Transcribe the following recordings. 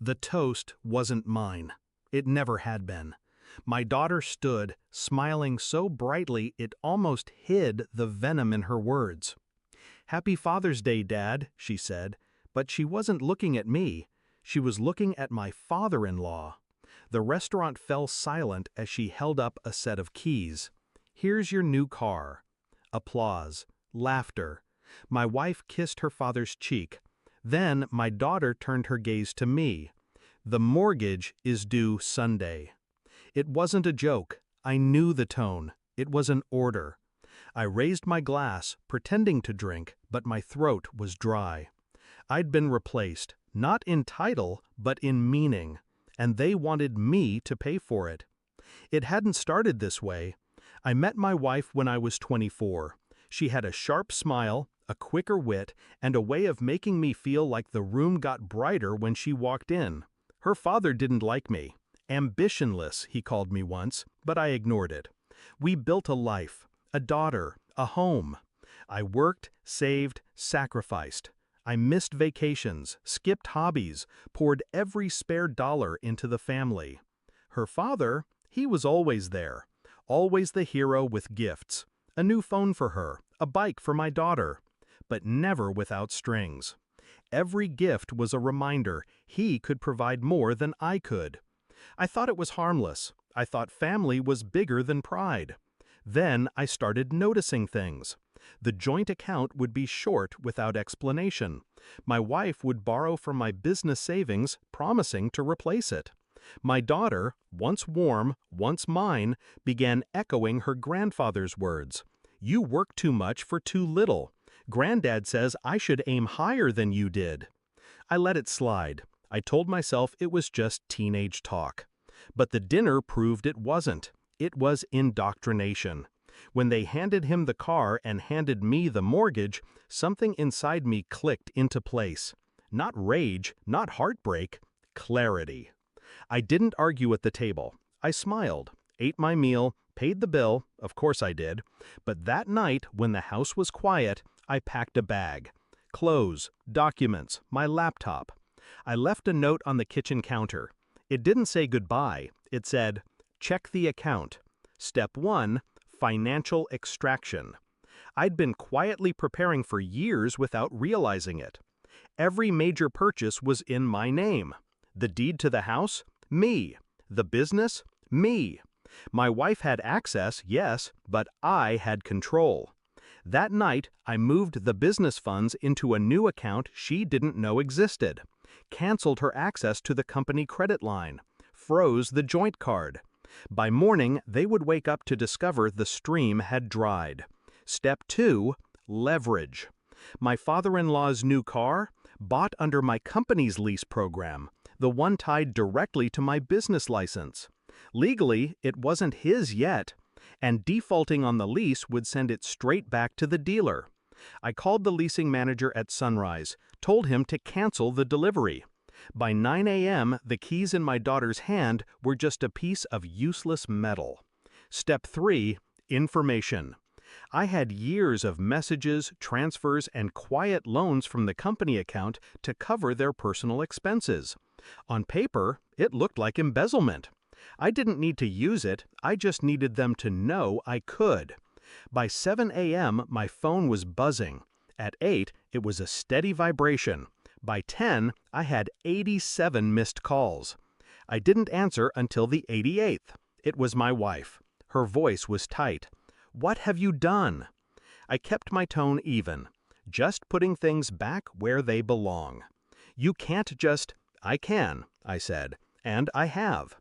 The toast wasn't mine. It never had been. My daughter stood, smiling so brightly it almost hid the venom in her words. "Happy Father's Day, Dad," she said, but she wasn't looking at me. She was looking at my father-in-law. The restaurant fell silent as she held up a set of keys. "Here's your new car." Applause. Laughter. My wife kissed her father's cheek. Then my daughter turned her gaze to me. "The mortgage is due Sunday." It wasn't a joke. I knew the tone. It was an order. I raised my glass, pretending to drink, but my throat was dry. I'd been replaced, not in title, but in meaning, and they wanted me to pay for it. It hadn't started this way. I met my wife when I was 24. She had a sharp smile, a quicker wit, and a way of making me feel like the room got brighter when she walked in. Her father didn't like me. Ambitionless, he called me once, but I ignored it. We built a life, a daughter, a home. I worked, saved, sacrificed. I missed vacations, skipped hobbies, poured every spare dollar into the family. Her father, he was always there, always the hero with gifts. A new phone for her, a bike for my daughter, but never without strings. Every gift was a reminder he could provide more than I could. I thought it was harmless. I thought family was bigger than pride. Then I started noticing things. The joint account would be short without explanation. My wife would borrow from my business savings, promising to replace it. My daughter, once warm, once mine, began echoing her grandfather's words. "You work too much for too little. Granddad says I should aim higher than you did." I let it slide. I told myself it was just teenage talk. But the dinner proved it wasn't. It was indoctrination. When they handed him the car and handed me the mortgage, something inside me clicked into place. Not rage, not heartbreak, clarity. I didn't argue at the table. I smiled, ate my meal, paid the bill, of course I did. But that night, when the house was quiet, I packed a bag. Clothes, documents, my laptop. I left a note on the kitchen counter. It didn't say goodbye. It said, "Check the account. Step 1, financial extraction." I'd been quietly preparing for years without realizing it. Every major purchase was in my name. The deed to the house? Me. The business? Me. My wife had access, yes, but I had control. That night, I moved the business funds into a new account she didn't know existed, canceled her access to the company credit line, froze the joint card. By morning, they would wake up to discover the stream had dried. Step 2, leverage. My father-in-law's new car, bought under my company's lease program, the one tied directly to my business license. Legally, it wasn't his yet, and defaulting on the lease would send it straight back to the dealer. I called the leasing manager at sunrise, told him to cancel the delivery. By 9 a.m., the keys in my daughter's hand were just a piece of useless metal. Step 3, information. I had years of messages, transfers, and quiet loans from the company account to cover their personal expenses. On paper, it looked like embezzlement. I didn't need to use it, I just needed them to know I could. By 7 a.m., my phone was buzzing. At 8, it was a steady vibration. By 10, I had 87 missed calls. I didn't answer until the 88th. It was my wife. Her voice was tight. "What have you done?" I kept my tone even, just putting things back where they belong. "You can't just—" "I can," I said, and I have.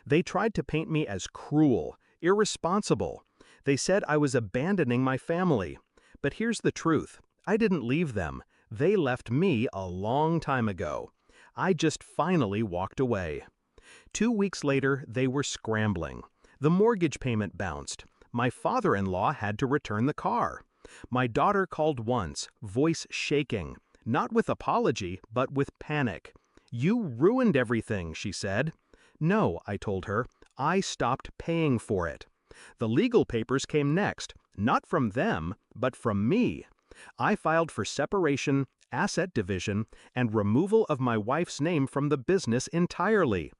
They tried to paint me as cruel, irresponsible. They said I was abandoning my family. But here's the truth. I didn't leave them. They left me a long time ago. I just finally walked away. 2 weeks later, they were scrambling. The mortgage payment bounced. My father-in-law had to return the car. My daughter called once, voice shaking, not with apology, but with panic. "You ruined everything," she said. "No," I told her, "I stopped paying for it." The legal papers came next, not from them, but from me. I filed for separation, asset division, and removal of my wife's name from the business entirely.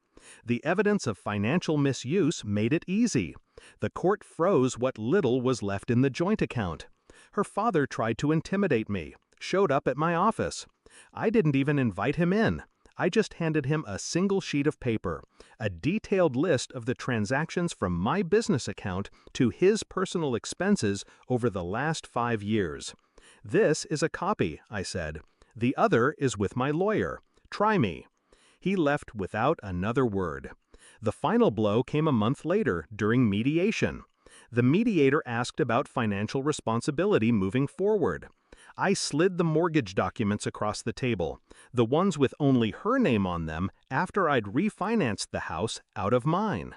The evidence of financial misuse made it easy. The court froze what little was left in the joint account. Her father tried to intimidate me, showed up at my office. I didn't even invite him in. I just handed him a single sheet of paper, a detailed list of the transactions from my business account to his personal expenses over the last 5 years. "This is a copy," I said. "The other is with my lawyer. Try me." He left without another word. The final blow came a month later, during mediation. The mediator asked about financial responsibility moving forward. I slid the mortgage documents across the table, the ones with only her name on them after I'd refinanced the house out of mine.